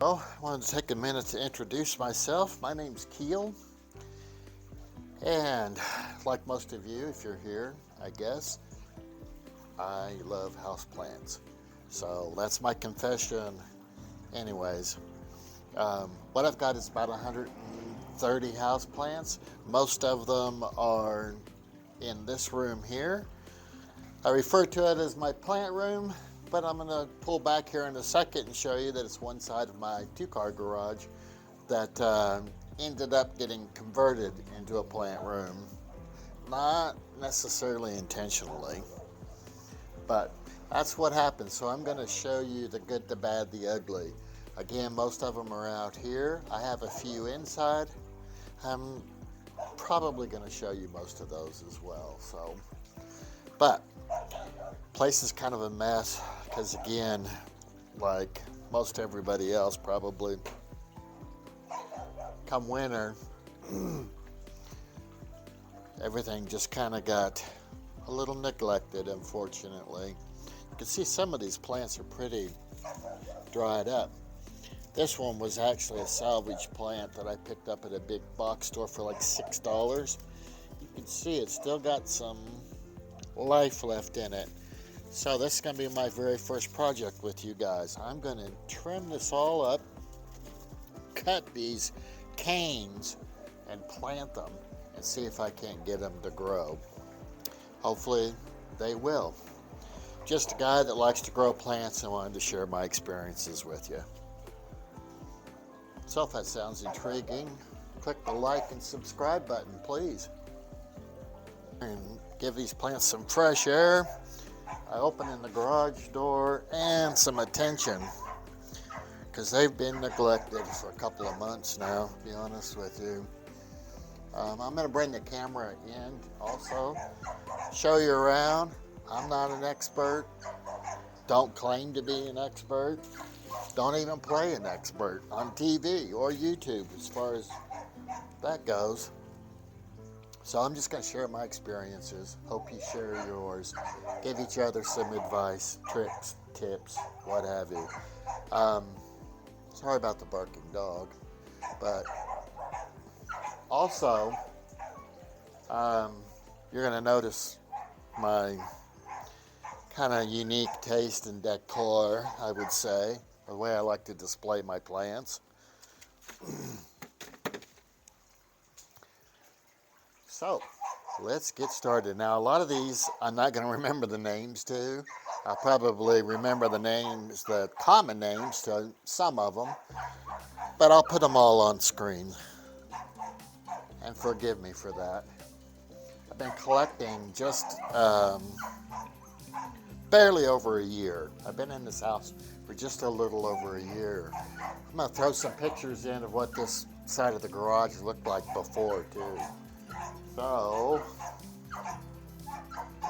Well, I wanted to take a minute to introduce myself. My name's Keel, and like most of you, if you're here, I guess, I love houseplants. So that's my confession. Anyways, what I've got is about 130 houseplants. Most of them are in this room here. I refer to it as my plant room, but I'm going to pull back here in a second and show you that it's one side of my two-car garage that ended up getting converted into a plant room. Not necessarily intentionally, but that's what happened. So I'm going to show you the good, the bad, the ugly. Again, most of them are out here. I have a few inside. I'm probably going to show you most of those as well. But place is kind of a mess because, again, like most everybody else probably, come winter, everything just kind of got a little neglected, unfortunately. You can see some of these plants are pretty dried up. This one was actually a salvage plant that I picked up at a big box store for like $6. You can see it's still got some life left in it. So this is going to be my very first project with you guys. I'm going to trim this all up, cut these canes, and plant them and see if I can't get them to grow. Hopefully they will. Just a guy that likes to grow plants and wanted to share my experiences with you. So if that sounds intriguing, click the like and subscribe button, please. And give these plants some fresh air. I open in the garage door and some attention because they've been neglected for a couple of months now, to be honest with you. I'm going to bring the camera in also, show you around. I'm not an expert, don't claim to be an expert, don't even play an expert on TV or YouTube as far as that goes. So I'm just going to share my experiences. Hope you share yours. Give each other some advice, tricks, tips, what have you. Sorry about the barking dog. But also, you're going to notice my kind of unique taste in decor, I would say, the way I like to display my plants. So, let's get started. Now, a lot of these, I'm not going to remember the names to. I'll probably remember the names, the common names to some of them, but I'll put them all on screen. And forgive me for that. I've been collecting just barely over a year. I've been in this house for just a little over a year. I'm going to throw some pictures in of what this side of the garage looked like before, too. So,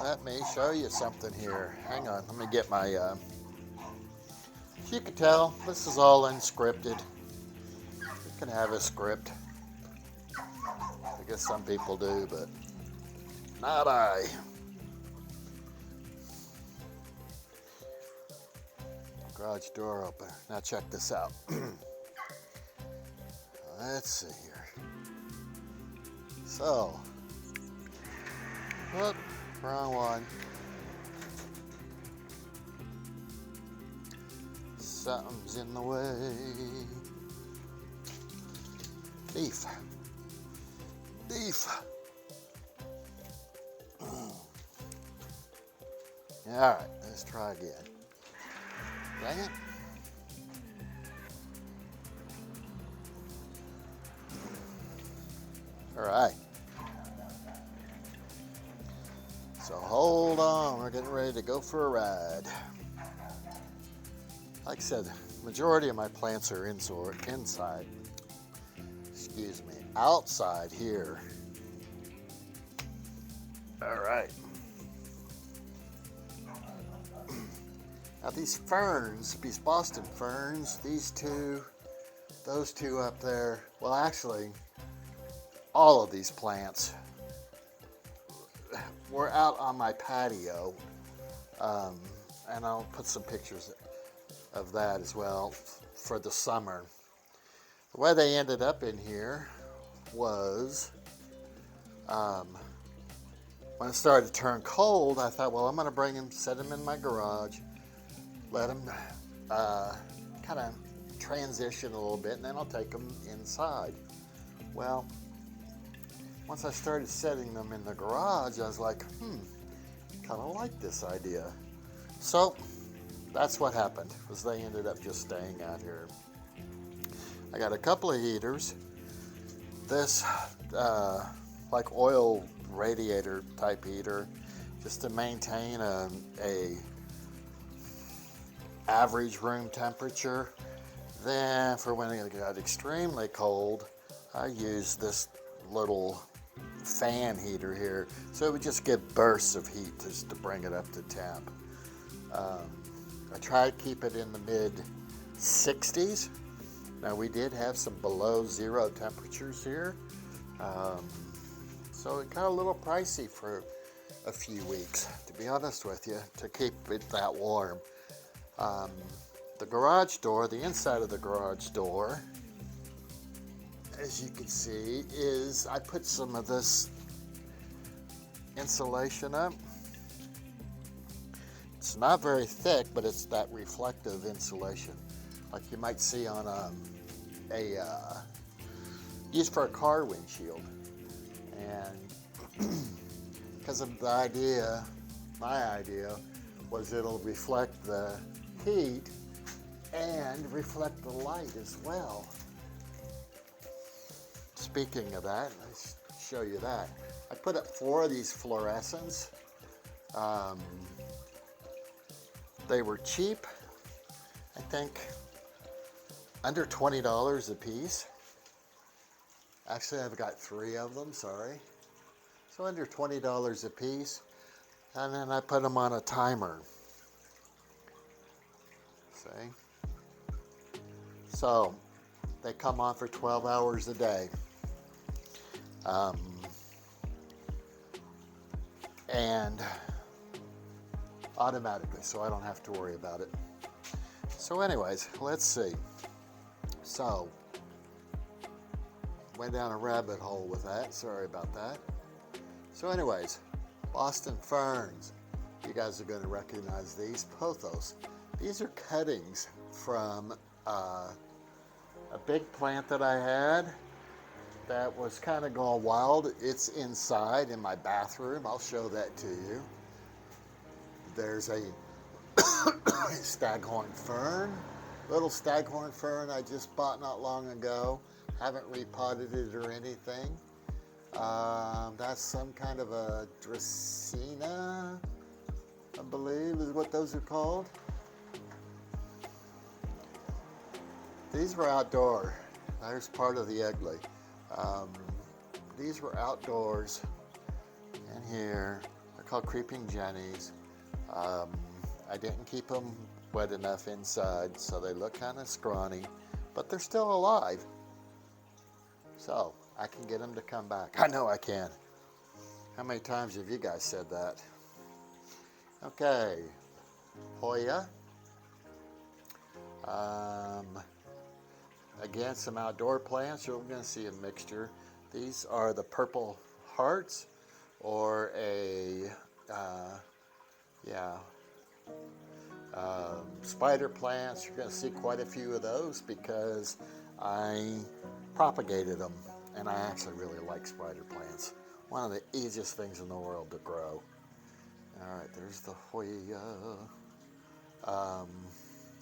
let me show you something here. Hang on, let me get my, as you can tell, this is all unscripted. You can have a script. I guess some people do, but not I. Garage door open. Now check this out. Let's see here. So, whoop, wrong one. Something's in the way. Leaf. All right, let's try again. Dang it. All right. So hold on, we're getting ready to go for a ride. Like I said, majority of my plants are inside. Excuse me, outside here. All right. Now these ferns, these Boston ferns, these two, those two up there, well actually, all of these plants were out on my patio, and I'll put some pictures of that as well. for the summer. The way they ended up in here was when it started to turn cold, I thought, well, I'm going to bring them, set them in my garage, let them kind of transition a little bit, and then I'll take them inside. Well, once I started setting them in the garage, I was like, kind of like this idea. So that's what happened, was they ended up just staying out here. I got a couple of heaters. This like oil radiator type heater, just to maintain a average room temperature. Then for when it got extremely cold, I used this little fan heater here, so it would just give bursts of heat just to bring it up to temp. I tried to keep it in the mid 60s. Now we did have some below zero temperatures here, so it got a little pricey for a few weeks, to be honest with you, to keep it that warm. The garage door, the inside of the garage door, as you can see, is I put some of this insulation up. It's not very thick, but it's that reflective insulation, like you might see on used for a car windshield. And because of the idea, my idea was it'll reflect the heat and reflect the light as well. Speaking of that, let's show you that. I put up 4 of these fluorescents. They were cheap, I think under $20 a piece. Actually, I've got 3 of them, sorry. So under $20 a piece. And then I put them on a timer. See? So they come on for 12 hours a day. And automatically, so I don't have to worry about it. So anyways, let's see. So, went down a rabbit hole with that, sorry about that. So anyways, Boston ferns. You guys are going to recognize these, pothos. These are cuttings from a big plant that I had that was kind of going wild. It's inside in my bathroom. I'll show that to you. There's a staghorn fern, little staghorn fern I just bought not long ago. Haven't repotted it or anything. That's some kind of a Dracaena, I believe is what those are called. These were outdoor. There's part of the ugly. These were outdoors in here. They're called creeping jennies. I didn't keep them wet enough inside, so they look kind of scrawny, but they're still alive. So I can get them to come back. I know I can. How many times have you guys said that? Okay, Hoya. Again, some outdoor plants. You're going to see a mixture. These are the purple hearts, or a spider plants. You're going to see quite a few of those because I propagated them, and I actually really like spider plants. One of the easiest things in the world to grow. All right, there's the Hoya.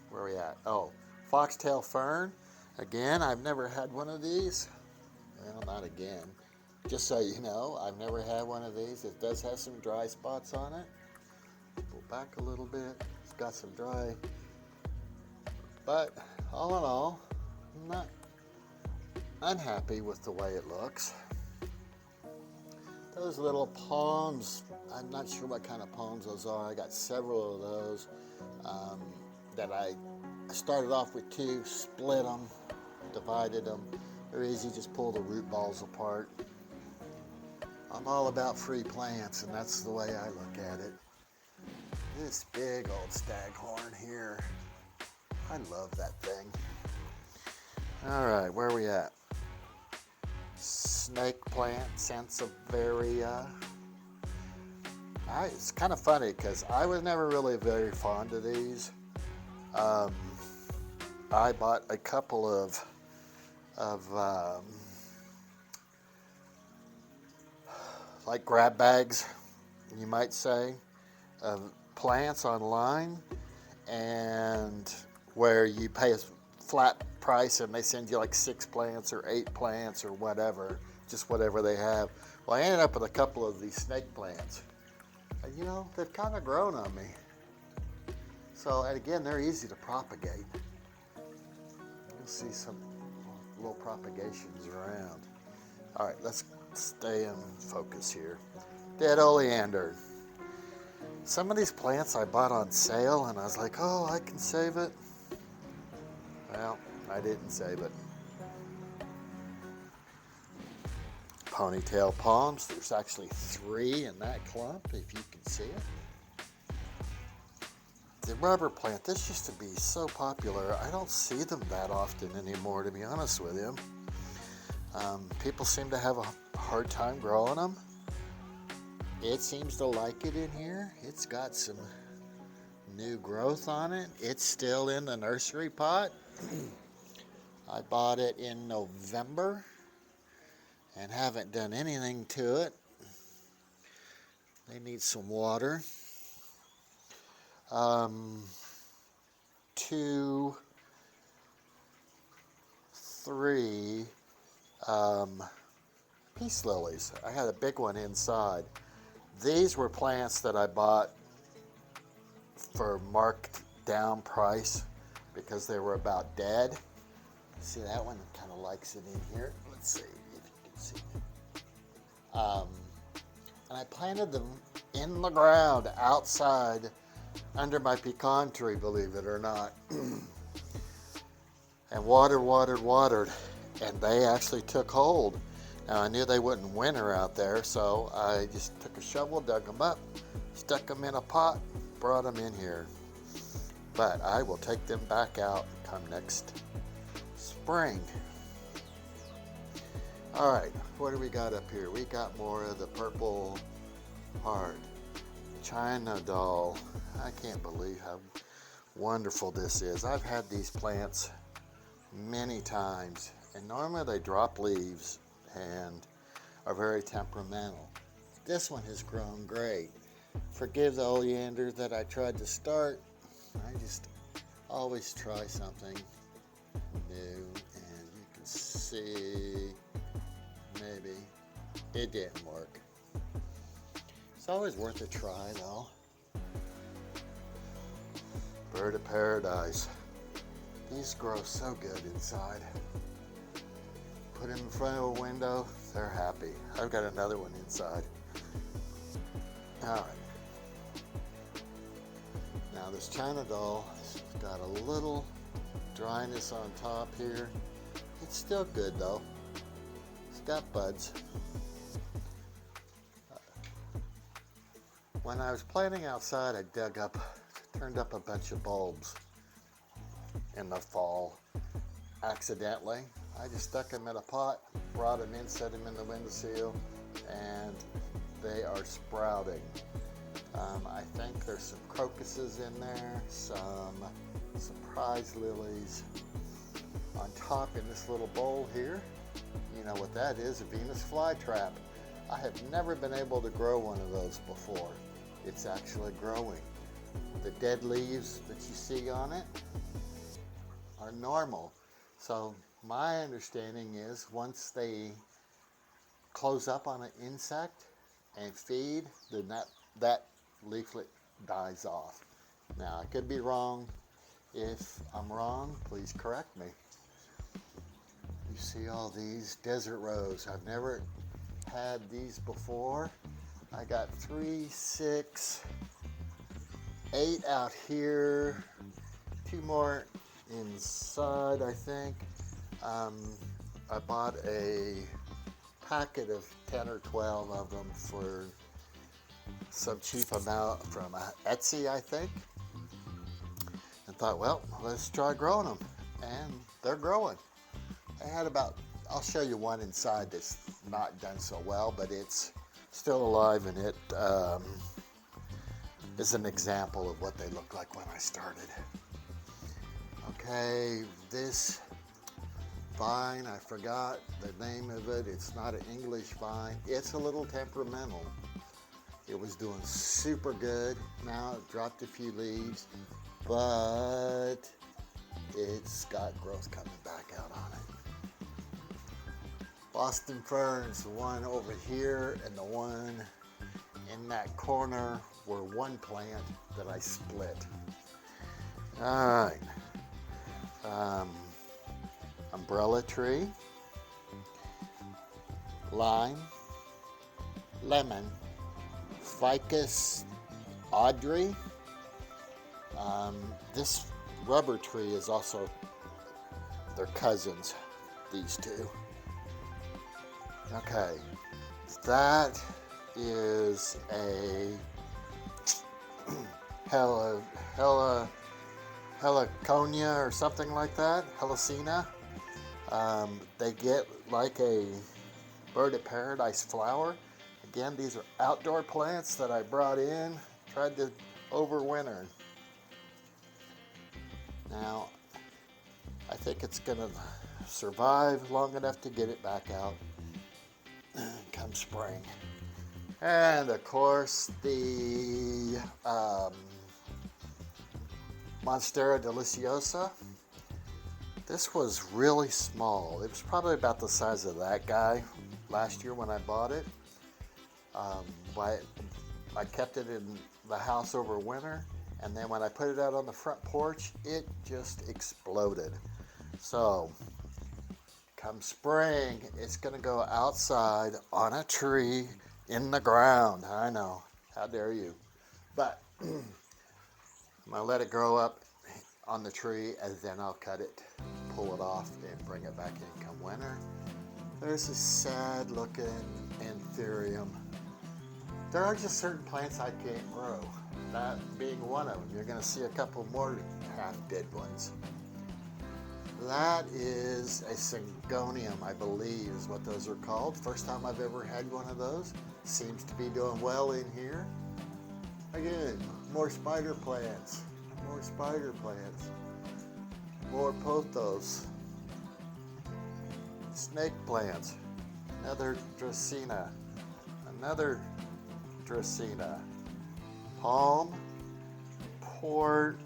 Where are we at? Oh, foxtail fern. Again, I've never had one of these. Well, not again. Just so you know, I've never had one of these. It does have some dry spots on it. Pull back a little bit. It's got some dry. But all in all, I'm not unhappy with the way it looks. Those little palms, I'm not sure what kind of palms those are. I got several of those that I started off with 2, split them, divided them. They're easy, just pull the root balls apart. I'm all about free plants, and that's the way I look at it. This big old staghorn here, I love that thing. All right, where are we at? Snake plant, Sansevieria. It's kind of funny because I was never really very fond of these. I bought a couple of like grab bags, you might say, of plants online, and where you pay a flat price and they send you like 6 plants or 8 plants or whatever, just whatever they have. Well, I ended up with a couple of these snake plants. And, you know, they've kind of grown on me. So, and again, they're easy to propagate. You'll see some little propagations around. All right, let's stay in focus here. Dead oleander. Some of these plants I bought on sale and I was like, oh, I can save it. Well, I didn't save it. Ponytail palms. There's actually 3 in that clump, if you can see it. The rubber plant, this used to be so popular. I don't see them that often anymore, to be honest with you. People seem to have a hard time growing them. It seems to like it in here. It's got some new growth on it. It's still in the nursery pot. I bought it in November and haven't done anything to it. They need some water. 2, 3 peace lilies. I had a big one inside. These were plants that I bought for marked down price because they were about dead. See, that one kind of likes it in here. Let's see if you can see. And I planted them in the ground outside under my pecan tree, believe it or not. And watered, and they actually took hold. Now, I knew they wouldn't winter out there, so I just took a shovel, dug them up, stuck them in a pot, brought them in here. But I will take them back out come next spring. All right, what do we got up here? We got more of the purple heart. China doll. I can't believe how wonderful this is. I've had these plants many times, and normally they drop leaves and are very temperamental. This one has grown great. Forgive the oleander that I tried to start. I just always try something new, and you can see maybe it didn't work. It's always worth a try though. Bird of paradise. These grow so good inside. Put them in front of a window, they're happy. I've got another one inside. All right. Now this China doll has got a little dryness on top here. It's still good though. It's got buds. When I was planting outside, I turned up a bunch of bulbs in the fall accidentally. I just stuck them in a pot, brought them in, set them in the windowsill, and they are sprouting. I think there's some crocuses in there, some surprise lilies. On top in this little bowl here, you know what that is, a Venus flytrap. I have never been able to grow one of those before. It's actually growing. The dead leaves that you see on it are normal. So my understanding is once they close up on an insect and feed, then that leaflet dies off. Now, I could be wrong. If I'm wrong, please correct me. You see all these desert rose. I've never had these before. I got 3, 6, 8 out here, 2 more inside, I think. I bought a packet of 10 or 12 of them for some cheap amount from Etsy, I think. And thought, well, let's try growing them. And they're growing. I had about, I'll show you one inside that's not done so well, but it's still alive, and it is an example of what they looked like when I started. Okay, this vine, I forgot the name of it. It's not an English vine. It's a little temperamental. It was doing super good. Now it dropped a few leaves, but it's got growth coming back out on it. Boston ferns, the one over here and the one in that corner were one plant that I split. All right. Umbrella tree, lime, lemon, ficus Audrey. This rubber tree is also, they're cousins, these two. Okay, that is a heliconia or something like that, helicina. They get like a bird of paradise flower. Again, these are outdoor plants that I brought in, tried to overwinter. Now, I think it's gonna survive long enough to get it back out come spring. And of course, the Monstera deliciosa. This was really small. It was probably about the size of that guy last year when I bought it. But I kept it in the house over winter, and then when I put it out on the front porch, it just exploded. So come spring, it's gonna go outside on a tree in the ground. I know, how dare you. But I'm gonna let it grow up on the tree, and then I'll cut it, pull it off, and bring it back in come winter. There's a sad looking anthurium. There are just certain plants I can't grow, that being one of them. You're gonna see a couple more half dead ones. That is a syngonium, I believe is what those are called. First time I've ever had one of those. Seems to be doing well in here. Again, more spider plants, more spider plants, more pothos, snake plants, another Dracaena, another Dracaena, palm, port,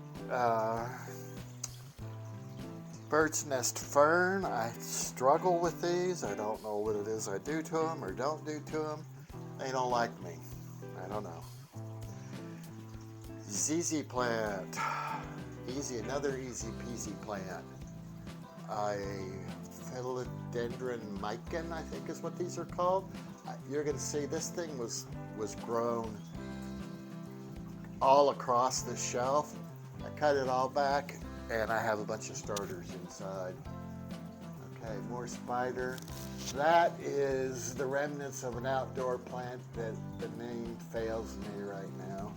bird's nest fern. I struggle with these. I don't know what it is I do to them or don't do to them. They don't like me. I don't know. ZZ plant. Easy, another easy peasy plant. Philodendron micin, I think is what these are called. You're going to see this thing was grown all across this shelf. I cut it all back, and I have a bunch of starters inside. Okay, more spider. That is the remnants of an outdoor plant that the name fails me right now.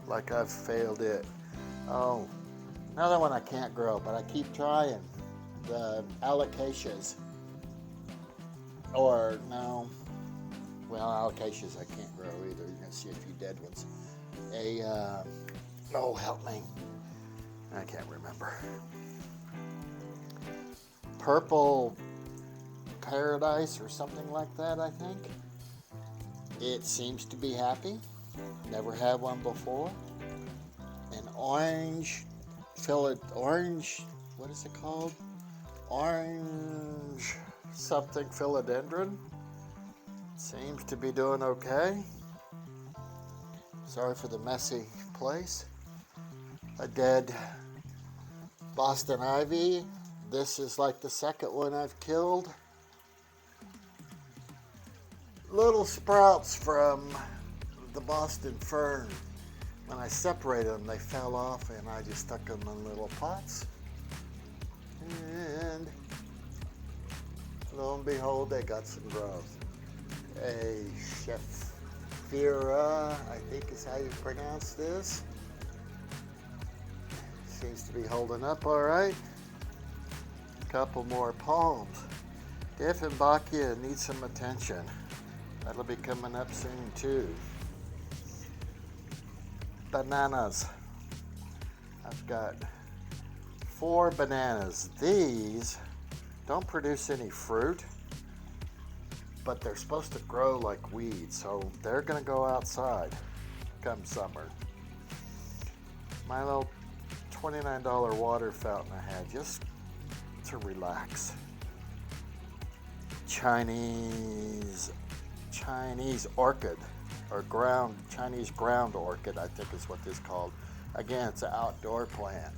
Like I've failed it. Oh, another one I can't grow, but I keep trying. The alocasias. Or no, well, alocasias I can't grow either. You're gonna see a few dead ones. Oh, help me. I can't remember. Purple paradise or something like that, I think. It seems to be happy. Never had one before. An orange, orange, what is it called? Orange something philodendron. Seems to be doing okay. Sorry for the messy place. A dead Boston ivy. This is like the second one I've killed. Little sprouts from the Boston fern. When I separated them, they fell off, and I just stuck them in little pots. And lo and behold, they got some growth. A Shephira, I think is how you pronounce this. Seems to be holding up all right. Couple more palms. Dieffenbachia needs some attention. That'll be coming up soon too. Bananas. I've got 4 bananas. These don't produce any fruit, but they're supposed to grow like weeds, so they're gonna go outside come summer. My little $29 water fountain I had just to relax. Chinese orchid, or Chinese ground orchid, I think is what this is called. Again, it's an outdoor plant.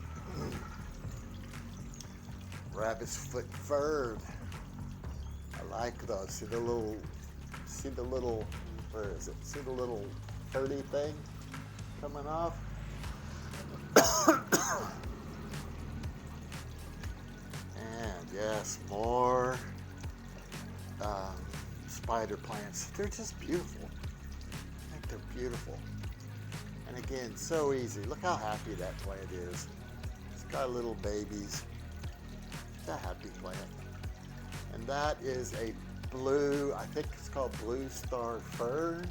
Rabbit's foot fern. I like those. See the little, where is it? See the little 30 thing coming off? And yes, more spider plants. They're just beautiful. I think they're beautiful. And again, so easy. Look how happy that plant is. It's got little babies. It's a happy plant. And that is a blue, I think it's called blue star fern.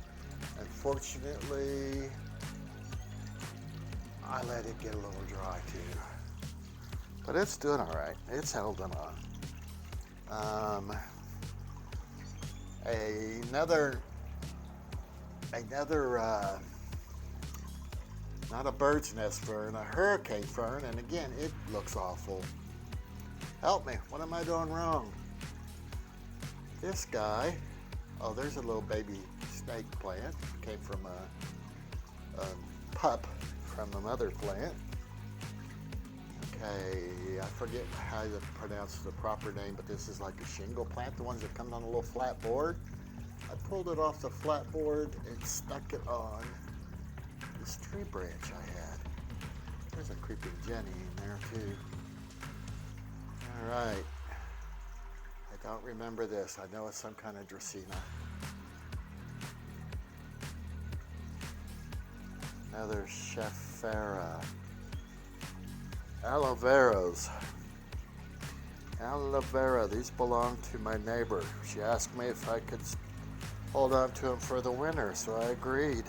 Unfortunately, I let it get a little dry too. But it's doing all right. It's holding on. Another, not a bird's nest fern, a hurricane fern, and again, it looks awful. Help me, what am I doing wrong? This guy, oh, there's a little baby snake plant. Came from a pup from a mother plant. Okay, I forget how to pronounce the proper name, but this is like a shingle plant, the ones that come on a little flat board. I pulled it off the flat board and stuck it on this tree branch I had. There's a creeping Jenny in there too. All right. I don't remember this. I know it's some kind of Dracaena. Another Chefera. Aloe veras. Aloe vera. These belong to my neighbor. She asked me if I could hold on to them for the winter, so I agreed.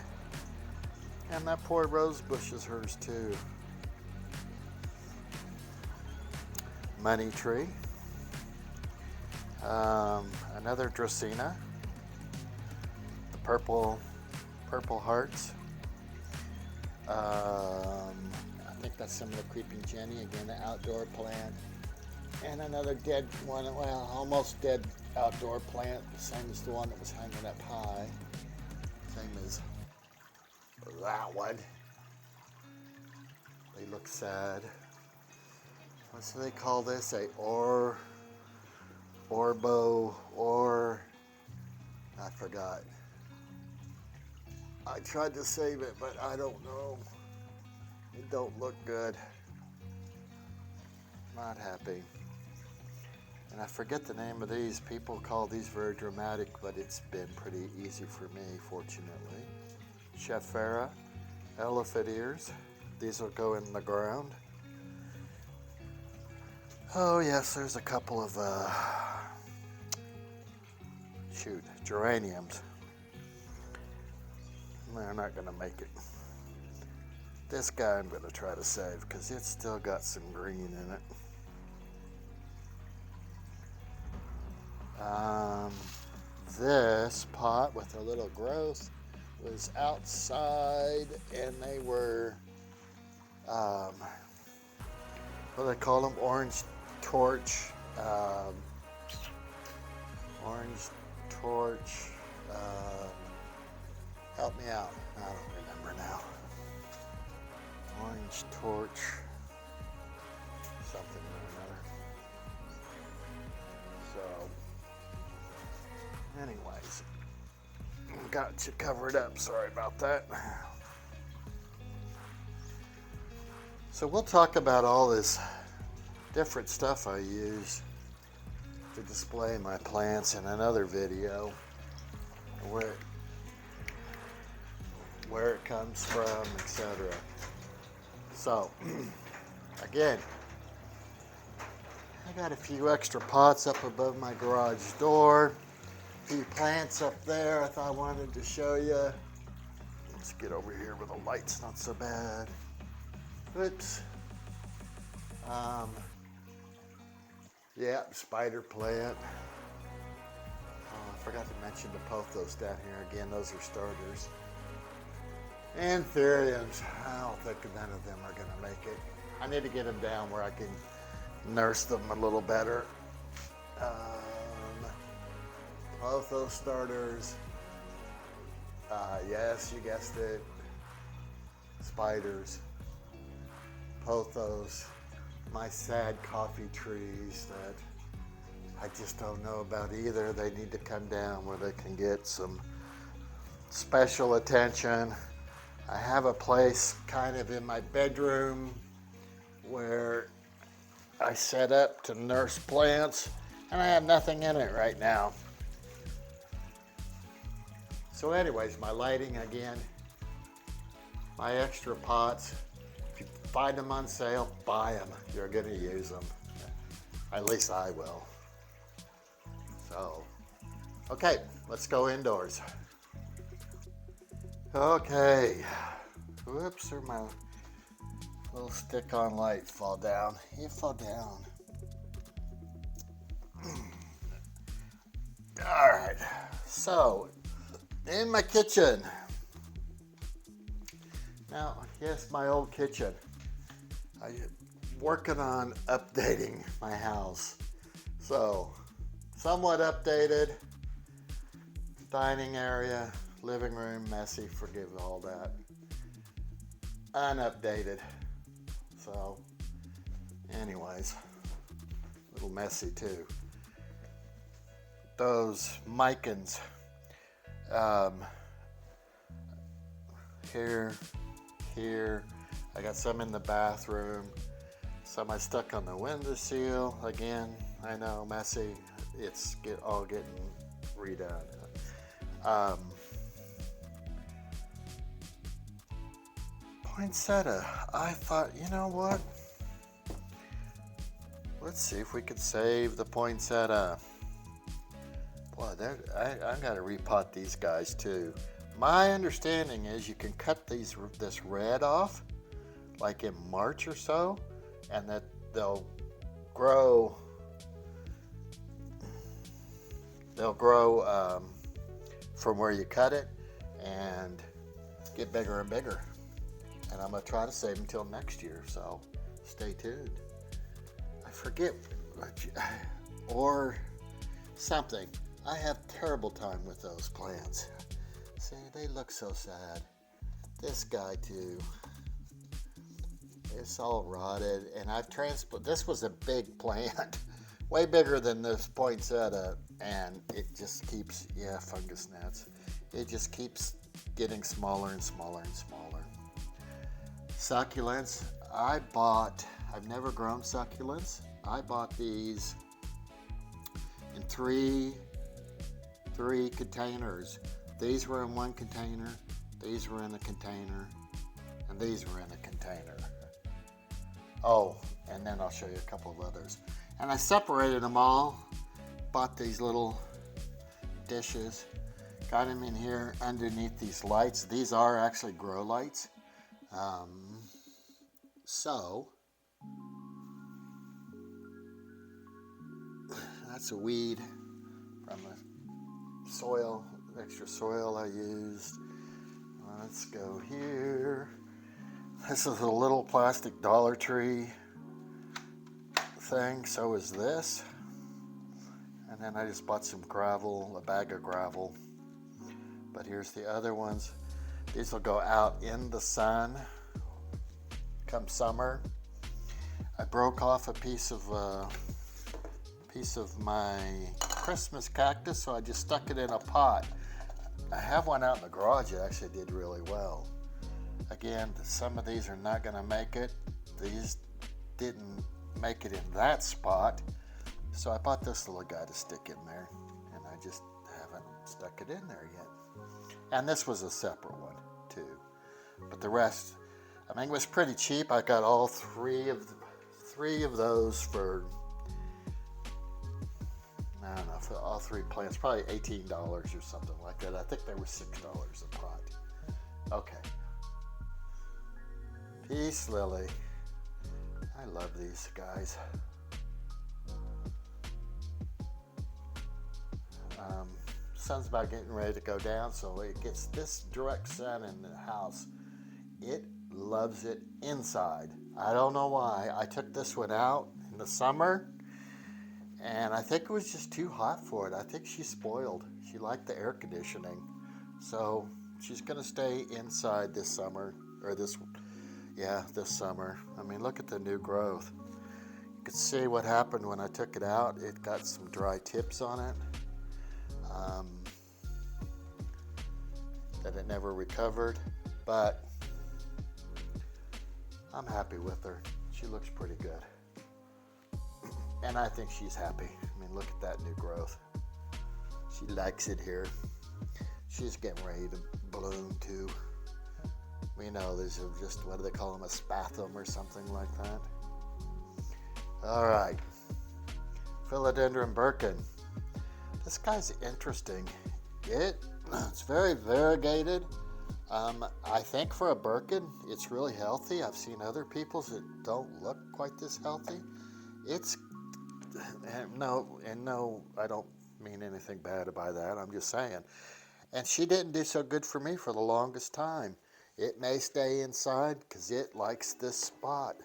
And that poor rose bush is hers too. Money tree. Another Dracaena. The purple hearts. I think that's some of the creeping Jenny, again, the outdoor plant. And another dead one, well, almost dead outdoor plant, same as the one that was hanging up high. Same as that one. They look sad. What do they call this? I forgot. I tried to save it, but I don't know. It don't look good. Not happy. And I forget the name of these. People call these very dramatic, but it's been pretty easy for me, fortunately. Chefera, elephant ears. These will go in the ground. Oh yes, there's a couple of, geraniums. They're not gonna make it. This guy I'm gonna try to save because it's still got some green in it. This pot with a little growth was outside, and they were, what do they call them? Orange torch, help me out. I don't remember now. Orange torch, something or another. So, anyways, got you covered up. Sorry about that. So we'll talk about all this different stuff I use to display my plants in another video, where it comes from, etc. So, again, I got a few extra pots up above my garage door. A few plants up there I thought I wanted to show you. Let's get over here where the light's not so bad. Oops. Yeah, spider plant. I forgot to mention the pothos down here. Again, those are starters. Anthuriums. I don't think none of them are going to make it. I need to get them down where I can nurse them a little better. Pothos starters. Yes, you guessed it. Spiders. Pothos. My sad coffee trees that I just don't know about either. They need to come down where they can get some special attention. I have a place kind of in my bedroom where I set up to nurse plants, and I have nothing in it right now. So anyways, my lighting again, my extra pots. If you find them on sale, buy them. You're going to use them. At least I will. So, okay, let's go indoors. Okay. Whoops, there my little stick-on light fall down. It fell down. All right. So, in my kitchen. Now, yes, my old kitchen. I'm working on updating my house. So, somewhat updated. Dining area, living room, messy, forgive all that. Unupdated. So, anyways, a little messy too. Those micans, here, I got some in the bathroom, some I stuck on the windowsill. Again, I know, messy. It's all getting redone. Poinsettia. I thought, you know what? Let's see if we could save the poinsettia. Boy, I got to repot these guys too. My understanding is you can cut this red off, like in March or so, and that they'll grow. From where you cut it and get bigger and bigger. And I'm going to try to save them till next year, so stay tuned. I forget, or something. I have terrible time with those plants. See, they look so sad. This guy too. It's all rotted, and I've transplanted. This was a big plant, way bigger than this poinsettia, and it just keeps, fungus gnats. It just keeps getting smaller and smaller and smaller. Succulents, I've never grown succulents. I bought these in three containers. These were in one container, these were in a container, and these were in a container. Oh, and then I'll show you a couple of others. And I separated them all, bought these little dishes, got them in here underneath these lights. These are actually grow lights. So, that's a weed from the soil, extra soil I used. Let's go here. This is a little plastic Dollar Tree thing, so is this. And then I just bought some gravel, a bag of gravel. But here's the other ones. These will go out in the sun come summer. I broke off a piece of my Christmas cactus, so I just stuck it in a pot. I have one out in the garage that actually did really well. Again, some of these are not going to make it. These didn't make it in that spot, so I bought this little guy to stick in there, and I just haven't stuck it in there yet. And this was a separate one too, but the rest, it was pretty cheap. I got all three of those for I don't know, for all three plants, probably $18 or something like that. I think they were $6 a pot. Okay. Peace Lily. I love these guys. Sun's about getting ready to go down, so it gets this direct sun in the house. It loves it inside. I don't know why. I took this one out in the summer, and I think it was just too hot for it. I think she's spoiled. She liked the air conditioning. So she's going to stay inside this summer, or this summer. I mean, look at the new growth. You can see what happened when I took it out. It got some dry tips on it. That it never recovered, but I'm happy with her. She looks pretty good. And I think she's happy. I mean, look at that new growth. She likes it here. She's getting ready to bloom too. We know these are just, what do they call them, a spathum or something like that. All right. Philodendron Birkin. This guy's interesting. It's very variegated. I think for a Birkin, it's really healthy. I've seen other people's that don't look quite this healthy. No, I don't mean anything bad by that. I'm just saying. And she didn't do so good for me for the longest time. It may stay inside because it likes this spot.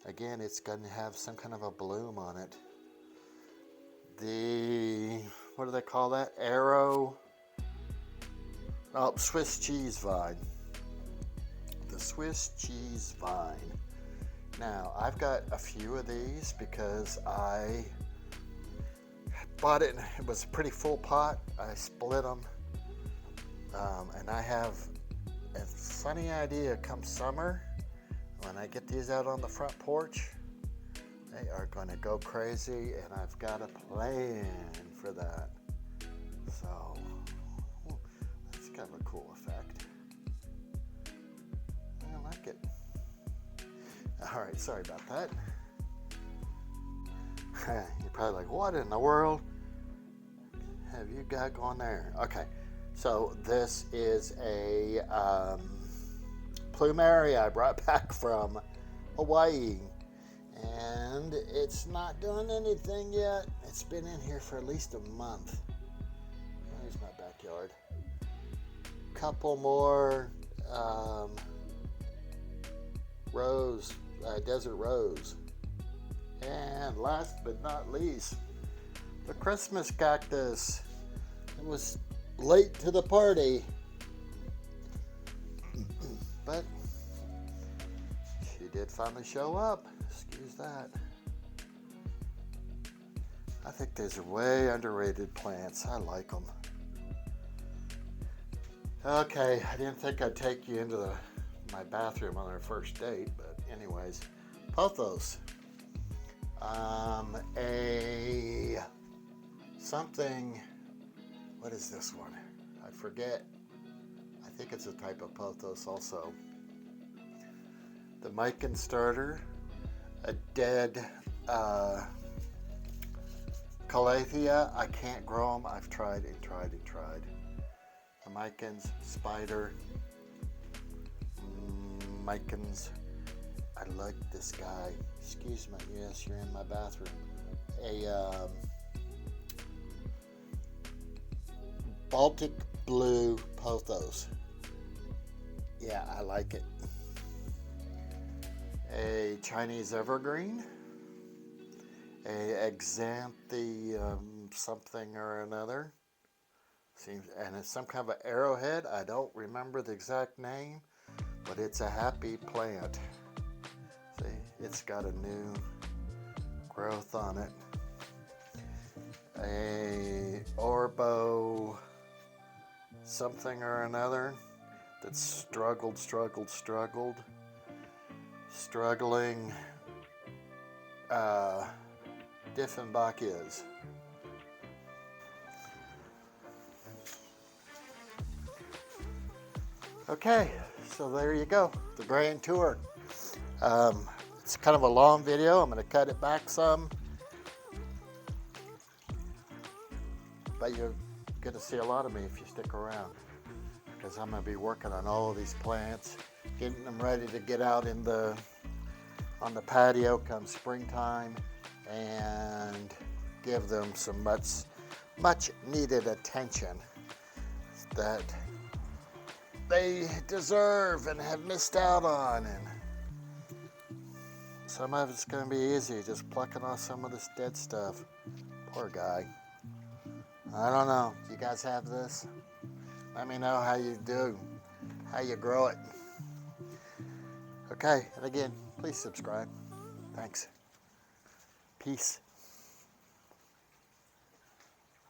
Again, it's going to have some kind of a bloom on it. What do they call that? Swiss cheese vine. The Swiss cheese vine. Now, I've got a few of these because I bought it and it was a pretty full pot. I split them. And I have a funny idea come summer, when I get these out on the front porch, they are going to go crazy, and I've got a plan for that. So, that's kind of a cool effect. I like it. All right, sorry about that. You're probably like, what in the world have you got going there? Okay, so this is a plumeria I brought back from Hawaii. And it's not doing anything yet. It's been in here for at least a month. Here's my backyard. Couple more desert rose. And last but not least, the Christmas cactus. It was late to the party, but she did finally show up. Excuse that. I think these are way underrated plants. I like them. Okay, I didn't think I'd take you into my bathroom on our first date, but anyways, pothos. What is this one? I forget. I think it's a type of pothos also. The Mikan starter, a dead calathea. I can't grow them. I've tried and tried and tried. The Mikans, spider, Mikans. I like this guy. Excuse me. Yes, you're in my bathroom. A Baltic blue pothos. Yeah, I like it. A Chinese evergreen. A Xanthium something or another. And it's some kind of an arrowhead. I don't remember the exact name, but it's a happy plant. See, it's got a new growth on it. A Orbo something or another that struggling Dieffenbach. Okay, so there you go, the grand tour. It's kind of a long video. I'm going to cut it back some. but you're going to see a lot of me if you stick around, because I'm going to be working on all of these plants, getting them ready to get out on the patio come springtime, and give them some much needed attention that they deserve and have missed out on. And some of it's going to be easy, just plucking off some of this dead stuff. Poor guy. I don't know. Do you guys have this? Let me know how you do, how you grow it. Okay, and again, please subscribe. Thanks. Peace.